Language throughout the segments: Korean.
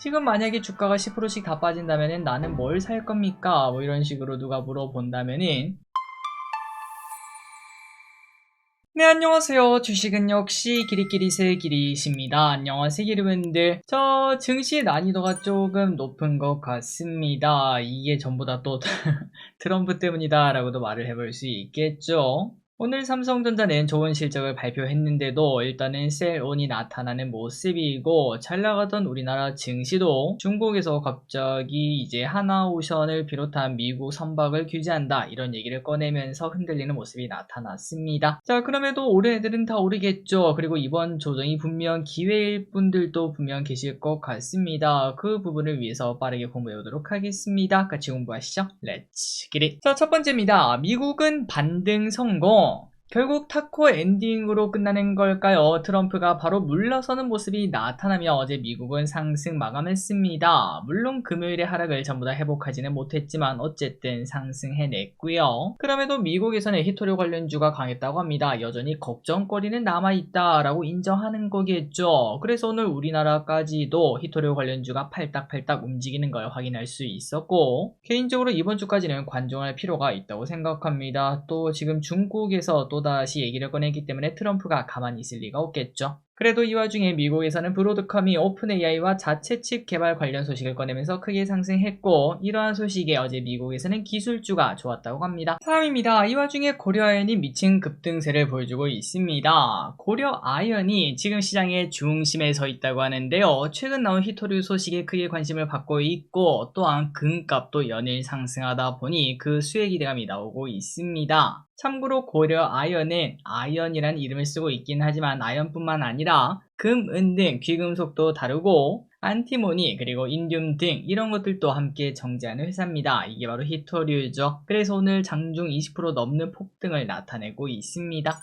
지금 만약에 주가가 10%씩 다 빠진다면은 나는 뭘 살 겁니까? 뭐 이런 식으로 누가 물어본다면은 네, 안녕하세요. 주식은 역시 기리기리 새기리십니다. 안녕하세요, 여러분들. 저 증시 난이도가 조금 높은 것 같습니다. 이게 전부 다 또 트럼프 때문이다 라고도 말을 해볼 수 있겠죠. 오늘 삼성전자는 좋은 실적을 발표했는데도 일단은 셀온이 나타나는 모습이고, 잘 나가던 우리나라 증시도 중국에서 갑자기 이제 하나오션을 비롯한 미국 선박을 규제한다 이런 얘기를 꺼내면서 흔들리는 모습이 나타났습니다. 자, 그럼에도 올해 애들은 다 오르겠죠. 그리고 이번 조정이 분명 기회일 분들도 분명 계실 것 같습니다. 그 부분을 위해서 빠르게 공부해 보도록 하겠습니다. 같이 공부하시죠. 렛츠 기릿. 자, 첫 번째입니다. 미국은 반등 성공. 결국 타코 엔딩으로 끝나는 걸까요? 트럼프가 바로 물러서는 모습이 나타나며 어제 미국은 상승 마감했습니다. 물론 금요일의 하락을 전부 다 회복하지는 못했지만 어쨌든 상승해냈고요. 그럼에도 미국에서는 히토류 관련주가 강했다고 합니다. 여전히 걱정거리는 남아있다라고 인정하는 거겠죠. 그래서 오늘 우리나라까지도 히토류 관련주가 팔딱팔딱 움직이는 걸 확인할 수 있었고, 개인적으로 이번 주까지는 관종할 필요가 있다고 생각합니다. 또 지금 중국에서 또다시 얘기를 꺼내기 때문에 트럼프가 가만히 있을 리가 없겠죠. 그래도 이 와중에 미국에서는 브로드컴이 오픈 AI와 자체 칩 개발 관련 소식을 꺼내면서 크게 상승했고, 이러한 소식에 어제 미국에서는 기술주가 좋았다고 합니다. 다음입니다. 이 와중에 고려아연이 미친 급등세를 보여주고 있습니다. 고려아연이 지금 시장의 중심에 서 있다고 하는데요. 최근 나온 히토류 소식에 크게 관심을 받고 있고, 또한 금값도 연일 상승하다 보니 그 수혜 기대감이 나오고 있습니다. 참고로 고려아연은 아연이란 이름을 쓰고 있긴 하지만 아연뿐만 아니라 금, 은 등 귀금속도 다루고 안티모니 그리고 인듐 등 이런 것들도 함께 정제하는 회사입니다. 이게 바로 히토류죠. 그래서 오늘 장중 20% 넘는 폭등을 나타내고 있습니다.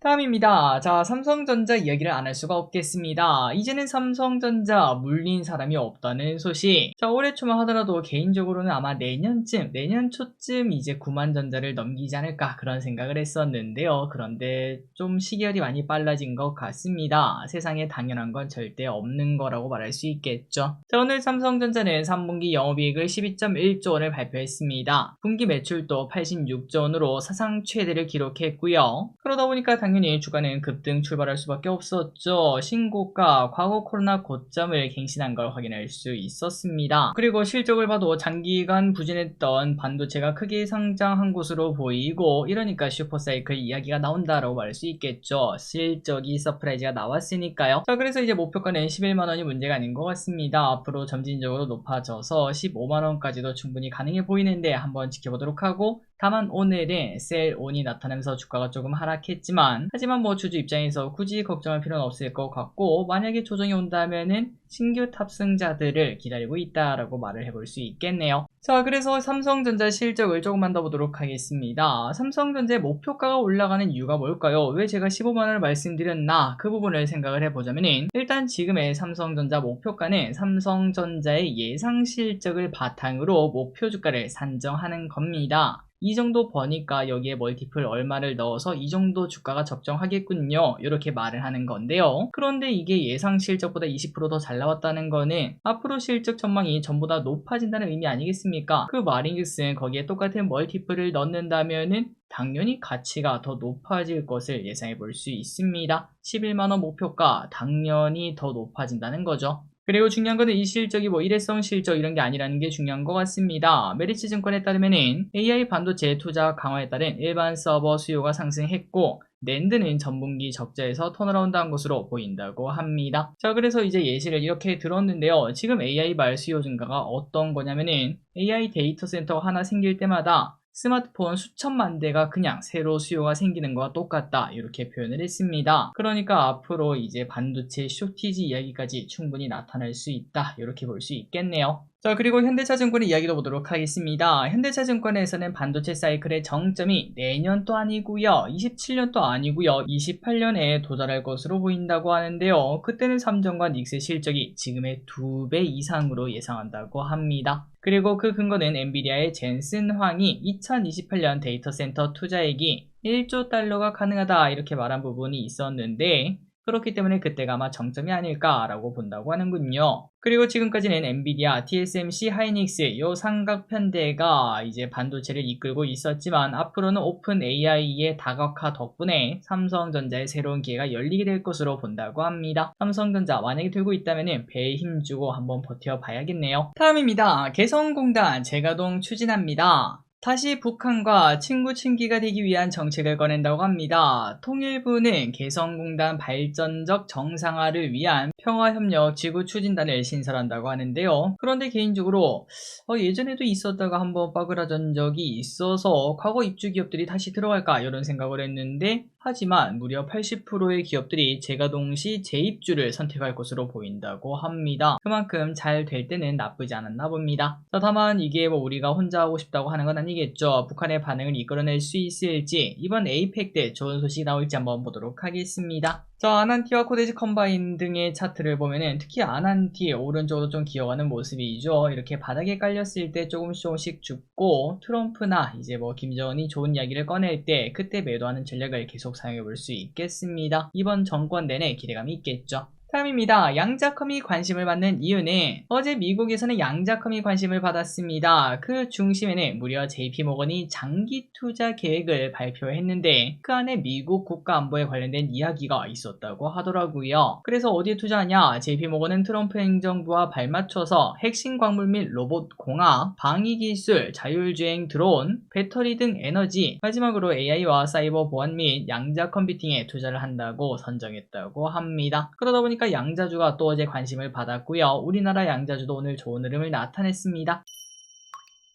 다음입니다. 자, 삼성전자 이야기를 안 할 수가 없겠습니다. 이제는 삼성전자 물린 사람이 없다는 소식. 자, 올해 초만 하더라도 개인적으로는 아마 내년 초쯤 이제 9만 전자를 넘기지 않을까 그런 생각을 했었는데요. 그런데 좀 시결이 많이 빨라진 것 같습니다. 세상에 당연한 건 절대 없는 거라고 말할 수 있겠죠. 자, 오늘 삼성전자는 3분기 영업이익을 12.1조 원을 발표했습니다. 분기 매출도 86조 원으로 사상 최대를 기록했고요. 그러다 보니까 당연히 주가는 급등 출발할 수밖에 없었죠. 신고가, 과거 코로나 고점을 갱신한 걸 확인할 수 있었습니다. 그리고 실적을 봐도 장기간 부진했던 반도체가 크게 상장한 것으로 보이고, 이러니까 슈퍼사이클 이야기가 나온다라고 말할 수 있겠죠. 실적이 서프라이즈가 나왔으니까요. 자, 그래서 이제 목표가는 11만원이 문제가 아닌 것 같습니다. 앞으로 점진적으로 높아져서 15만원까지도 충분히 가능해 보이는데 한번 지켜보도록 하고, 다만 오늘은 셀온이 나타나면서 주가가 조금 하락했지만, 하지만 뭐 주주 입장에서 굳이 걱정할 필요는 없을 것 같고, 만약에 조정이 온다면은 신규 탑승자들을 기다리고 있다라고 말을 해볼 수 있겠네요. 자, 그래서 삼성전자 실적을 조금만 더 보도록 하겠습니다. 삼성전자의 목표가가 올라가는 이유가 뭘까요? 왜 제가 15만원을 말씀드렸나? 그 부분을 생각을 해보자면은, 일단 지금의 삼성전자 목표가는 삼성전자의 예상 실적을 바탕으로 목표 주가를 산정하는 겁니다. 이 정도 버니까 여기에 멀티플 얼마를 넣어서 이 정도 주가가 적정하겠군요. 이렇게 말을 하는 건데요. 그런데 이게 예상 실적보다 20% 더 잘 나왔다는 거는 앞으로 실적 전망이 전부 다 높아진다는 의미 아니겠습니까? 그 말인즉슨 거기에 똑같은 멀티플을 넣는다면은 당연히 가치가 더 높아질 것을 예상해 볼 수 있습니다. 11만원 목표가 당연히 더 높아진다는 거죠. 그리고 중요한 거는 이 실적이 뭐 일회성 실적 이런 게 아니라는 게 중요한 것 같습니다. 메리츠 증권에 따르면은 AI 반도체 투자 강화에 따른 일반 서버 수요가 상승했고, 낸드는 전분기 적자에서 턴어라운드한 것으로 보인다고 합니다. 자, 그래서 이제 예시를 이렇게 들었는데요. 지금 AI 말 수요 증가가 어떤 거냐면은 AI 데이터 센터가 하나 생길 때마다 스마트폰 수천만 대가 그냥 새로 수요가 생기는 거와 똑같다 이렇게 표현을 했습니다. 그러니까 앞으로 이제 반도체 쇼티지 이야기까지 충분히 나타날 수 있다 이렇게 볼 수 있겠네요. 자, 그리고 현대차증권의 이야기도 보도록 하겠습니다. 현대차증권에서는 반도체 사이클의 정점이 내년도 아니고요, 27년도 아니고요, 28년에 도달할 것으로 보인다고 하는데요. 그때는 삼성과 닉스의 실적이 지금의 2배 이상으로 예상한다고 합니다. 그리고 그 근거는 엔비디아의 젠슨 황이 2028년 데이터 센터 투자액이 1조 달러가 가능하다 이렇게 말한 부분이 있었는데, 그렇기 때문에 그때가 아마 정점이 아닐까라고 본다고 하는군요. 그리고 지금까지는 엔비디아, TSMC, 하이닉스 요 삼각편대가 이제 반도체를 이끌고 있었지만 앞으로는 오픈 AI의 다각화 덕분에 삼성전자의 새로운 기회가 열리게 될 것으로 본다고 합니다. 삼성전자 만약에 들고 있다면 배에 힘주고 한번 버텨봐야겠네요. 다음입니다. 개성공단 재가동 추진합니다. 다시 북한과 친구 친기가 되기 위한 정책을 꺼낸다고 합니다. 통일부는 개성공단 발전적 정상화를 위한 평화협력 지구 추진단을 신설한다고 하는데요. 그런데 개인적으로 예전에도 있었다가 한번 빠그라진 적이 있어서 과거 입주 기업들이 다시 들어갈까 이런 생각을 했는데 하지만 무려 80%의 기업들이 재가동 시 재입주를 선택할 것으로 보인다고 합니다. 그만큼 잘 될 때는 나쁘지 않았나 봅니다. 다만 이게 뭐 우리가 혼자 하고 싶다고 하는 건 아니겠죠. 북한의 반응을 이끌어낼 수 있을지 이번 에이펙 때 좋은 소식 나올지 한번 보도록 하겠습니다. 아난티와 코데지 컴바인 등의 차트를 보면은 특히 아난티 오른쪽으로 좀 기어가는 모습이죠. 이렇게 바닥에 깔렸을 때 조금씩 죽고 트럼프나 이제 뭐 김정은이 좋은 이야기를 꺼낼 때 그때 매도하는 전략을 계속 사용해 볼 수 있겠습니다. 이번 정권 내내 기대감이 있겠죠. 다음입니다. 양자컴이 관심을 받는 이유는 어제 미국에서는 양자컴이 관심을 받았습니다. 그 중심에는 무려 JP모건이 장기 투자 계획을 발표했는데 그 안에 미국 국가안보에 관련된 이야기가 있었다고 하더라고요. 그래서 어디에 투자하냐? JP모건은 트럼프 행정부와 발맞춰서 핵심 광물 및 로봇 공학, 방위기술, 자율주행 드론, 배터리 등 에너지, 마지막으로 AI와 사이버 보안 및 양자 컴퓨팅에 투자를 한다고 선정했다고 합니다. 그러다 보니까 양자주가 또 어제 관심을 받았고요. 우리나라 양자주도 오늘 좋은 흐름을 나타냈습니다.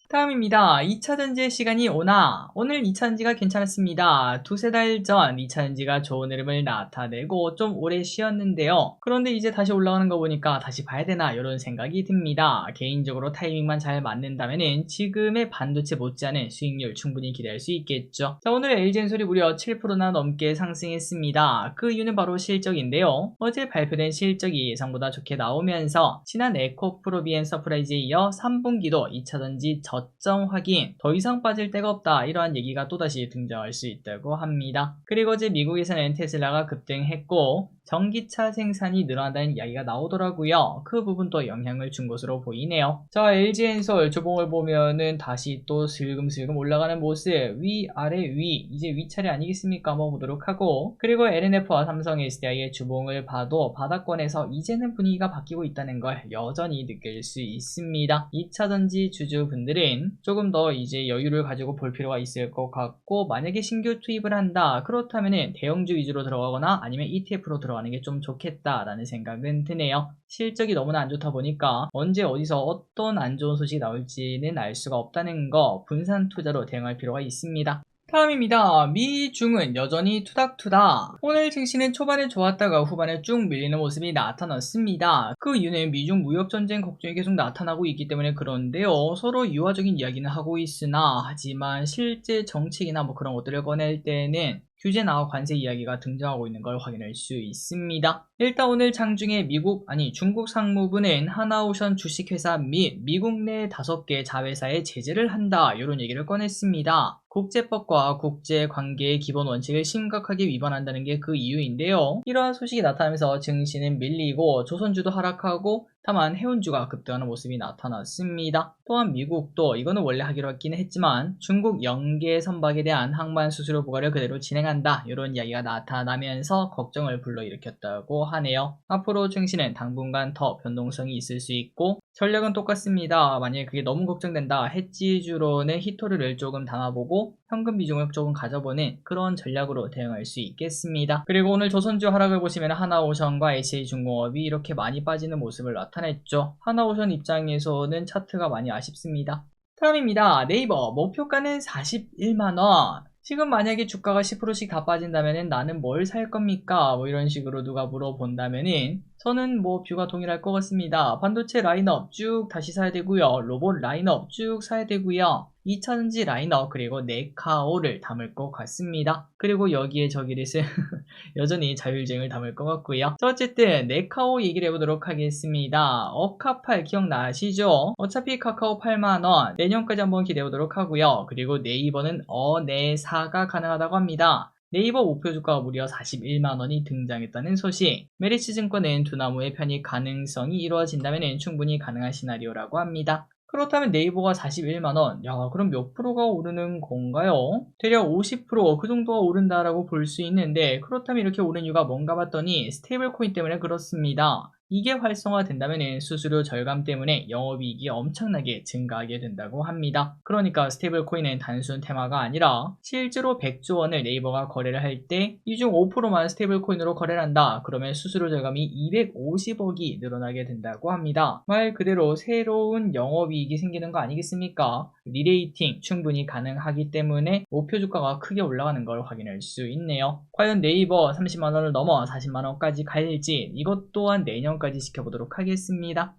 다음입니다. 2차전지의 시간이 오나? 오늘 2차전지가 괜찮았습니다. 두세 달 전 2차전지가 좋은 흐름을 나타내고 좀 오래 쉬었는데요. 그런데 이제 다시 올라가는 거 보니까 다시 봐야 되나 이런 생각이 듭니다. 개인적으로 타이밍만 잘 맞는다면 지금의 반도체 못지않은 수익률 충분히 기대할 수 있겠죠. 오늘 LG엔솔이 무려 7%나 넘게 상승했습니다. 그 이유는 바로 실적인데요. 어제 발표된 실적이 예상보다 좋게 나오면서 지난 에코프로비엔 서프라이즈에 이어 3분기도 2차전지 저점 확인, 더 이상 빠질 데가 없다 이러한 얘기가 또다시 등장할 수 있다고 합니다. 그리고 어제 미국에서는 테슬라가 급등했고 전기차 생산이 늘어난다는 이야기가 나오더라고요. 그 부분도 영향을 준 것으로 보이네요. LG엔솔 주봉을 보면은 다시 또 슬금슬금 올라가는 모습, 위 아래 위 이제 위차례 아니겠습니까? 한번 보도록 하고 그리고 LNF와 삼성 SDI의 주봉을 봐도 바닥권에서 이제는 분위기가 바뀌고 있다는 걸 여전히 느낄 수 있습니다. 2차전지 주주분들은 조금 더 이제 여유를 가지고 볼 필요가 있을 것 같고 만약에 신규 투입을 한다 그렇다면은 대형주 위주로 들어가거나 아니면 ETF로 들어가는 게 좀 좋겠다라는 생각은 드네요. 실적이 너무나 안 좋다 보니까 언제 어디서 어떤 안 좋은 소식이 나올지는 알 수가 없다는 거 분산 투자로 대응할 필요가 있습니다. 다음입니다. 미중은 여전히 투닥투닥. 오늘 증시는 초반에 좋았다가 후반에 쭉 밀리는 모습이 나타났습니다. 그 이유는 미중 무역전쟁 걱정이 계속 나타나고 있기 때문에 그런데요. 서로 유화적인 이야기는 하고 있으나 하지만 실제 정책이나 뭐 그런 것들을 꺼낼 때는 규제나 관세 이야기가 등장하고 있는 걸 확인할 수 있습니다. 일단 오늘 장중에 중국 상무부는 하나오션 주식회사 및 미국 내 5개 자회사에 제재를 한다 이런 얘기를 꺼냈습니다. 국제법과 국제관계의 기본 원칙을 심각하게 위반한다는 게 그 이유인데요. 이러한 소식이 나타나면서 증시는 밀리고 조선주도 하락하고 다만 해운주가 급등하는 모습이 나타났습니다. 또한 미국도 이거는 원래 하기로 했긴 했지만 중국 영계 선박에 대한 항만 수수료 부과를 그대로 진행한다 이런 이야기가 나타나면서 걱정을 불러일으켰다고 하네요. 앞으로 증시는 당분간 더 변동성이 있을 수 있고 전략은 똑같습니다. 만약에 그게 너무 걱정된다 해지주로는 히토류를 조금 담아보고 현금 비중을 조금 가져보는 그런 전략으로 대응할 수 있겠습니다. 그리고 오늘 조선주 하락을 보시면 하나오션과 SH중공업이 이렇게 많이 빠지는 모습을 나타냈죠. 하나오션 입장에서는 차트가 많이 아쉽습니다. 다음입니다. 네이버 목표가는 41만원. 지금 만약에 주가가 10%씩 다 빠진다면 나는 뭘 살 겁니까? 뭐 이런 식으로 누가 물어본다면은 저는 뭐 뷰가 동일할 것 같습니다. 반도체 라인업 쭉 다시 사야 되고요. 로봇 라인업 쭉 사야 되고요. 2차전지 라인업 그리고 네카오를 담을 것 같습니다. 그리고 여기에 저기를 여전히 자율주행을 담을 것 같고요. 어쨌든 네카오 얘기를 해보도록 하겠습니다. 어카팔 기억나시죠? 어차피 카카오 8만원 내년까지 한번 기대해보도록 하고요. 그리고 네이버는 어네사가 가능하다고 합니다. 네이버 목표 주가가 무려 41만원이 등장했다는 소식. 메리츠증권은 두나무의 편입 가능성이 이루어진다면 충분히 가능한 시나리오라고 합니다. 그렇다면 네이버가 41만원, 야 그럼 몇 프로가 오르는 건가요? 대략 50%, 그 정도가 오른다라고 볼 수 있는데, 그렇다면 이렇게 오른 이유가 뭔가 봤더니 스테이블 코인 때문에 그렇습니다. 이게 활성화된다면 수수료 절감 때문에 영업이익이 엄청나게 증가하게 된다고 합니다. 그러니까 스테이블 코인은 단순 테마가 아니라 실제로 100조 원을 네이버가 거래를 할 때 이 중 5%만 스테이블 코인으로 거래를 한다. 그러면 수수료 절감이 250억이 늘어나게 된다고 합니다. 말 그대로 새로운 영업이익이 생기는 거 아니겠습니까? 리레이팅 충분히 가능하기 때문에 목표 주가가 크게 올라가는 걸 확인할 수 있네요. 과연 네이버 30만원을 넘어 40만원까지 갈지, 이것 또한 내년까지 지켜보도록 하겠습니다.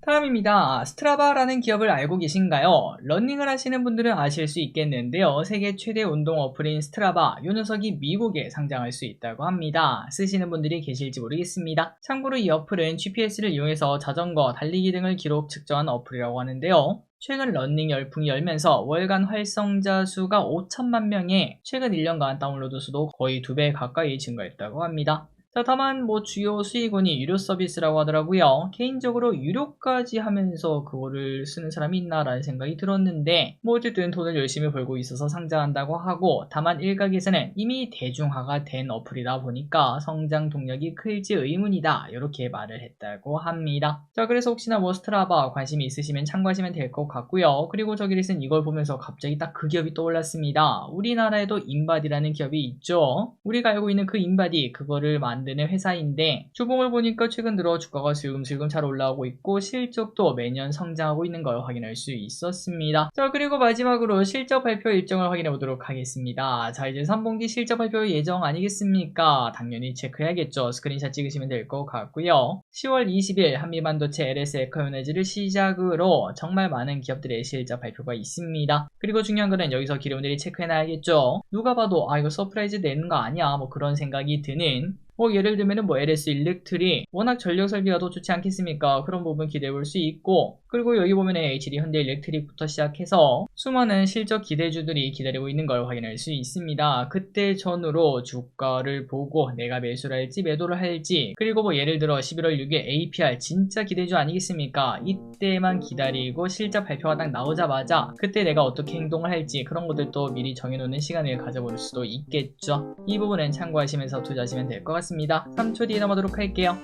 다음입니다. 스트라바라는 기업을 알고 계신가요? 러닝을 하시는 분들은 아실 수 있겠는데요. 세계 최대 운동 어플인 스트라바, 이 녀석이 미국에 상장할 수 있다고 합니다. 쓰시는 분들이 계실지 모르겠습니다. 참고로 이 어플은 GPS를 이용해서 자전거, 달리기 등을 기록 측정한 어플이라고 하는데요. 최근 러닝 열풍이 열면서 월간 활성자 수가 5천만 명에 최근 1년간 다운로드 수도 거의 2배 가까이 증가했다고 합니다. 자, 다만 주요 수익원이 유료 서비스라고 하더라고요. 개인적으로 유료까지 하면서 그거를 쓰는 사람이 있나라는 생각이 들었는데, 어쨌든 돈을 열심히 벌고 있어서 상장한다고 하고, 다만 일각에서는 이미 대중화가 된 어플이다 보니까 성장 동력이 클지 의문이다, 이렇게 말을 했다고 합니다. 자, 그래서 혹시나 스트라바 관심이 있으시면 참고하시면 될 것 같고요. 그리고 저기에서는 이걸 보면서 갑자기 딱 그 기업이 떠올랐습니다. 우리나라에도 인바디라는 기업이 있죠. 우리가 알고 있는 그 인바디, 그거를 만드는 회사인데, 주봉을 보니까 최근 들어 주가가 슬금슬금 잘 올라오고 있고 실적도 매년 성장하고 있는 걸 확인할 수 있었습니다. 자, 그리고 마지막으로 실적 발표 일정을 확인해 보도록 하겠습니다. 자, 이제 3분기 실적 발표 예정 아니겠습니까? 당연히 체크해야겠죠. 스크린샷 찍으시면 될 것 같고요. 10월 20일 한미반도체 LS 에코요네즈를 시작으로 정말 많은 기업들의 실적 발표가 있습니다. 그리고 중요한 거는 여기서 기름들이 체크해놔야겠죠. 누가 봐도 이거 서프라이즈 내는 거 아니야, 그런 생각이 드는, 예를 들면은 LS 일렉트릭, 워낙 전력 설비가 더 좋지 않겠습니까? 그런 부분 기대해 볼 수 있고, 그리고 여기 보면은 HD 현대 일렉트릭부터 시작해서 수많은 실적 기대주들이 기다리고 있는 걸 확인할 수 있습니다. 그때 전후로 주가를 보고 내가 매수를 할지 매도를 할지, 그리고 예를 들어 11월 6일 APR 진짜 기대주 아니겠습니까? 이때만 기다리고 실적 발표가 딱 나오자마자 그때 내가 어떻게 행동을 할지, 그런 것들도 미리 정해놓는 시간을 가져볼 수도 있겠죠. 이 부분은 참고하시면서 투자하시면 될 것 같습니다. 3초 뒤에 넘어가도록 할게요.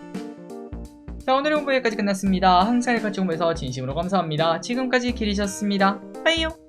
자, 오늘의 공부 여기까지 끝났습니다. 항상 같이 공부해서 진심으로 감사합니다. 지금까지 길이셨습니다. 빠이요.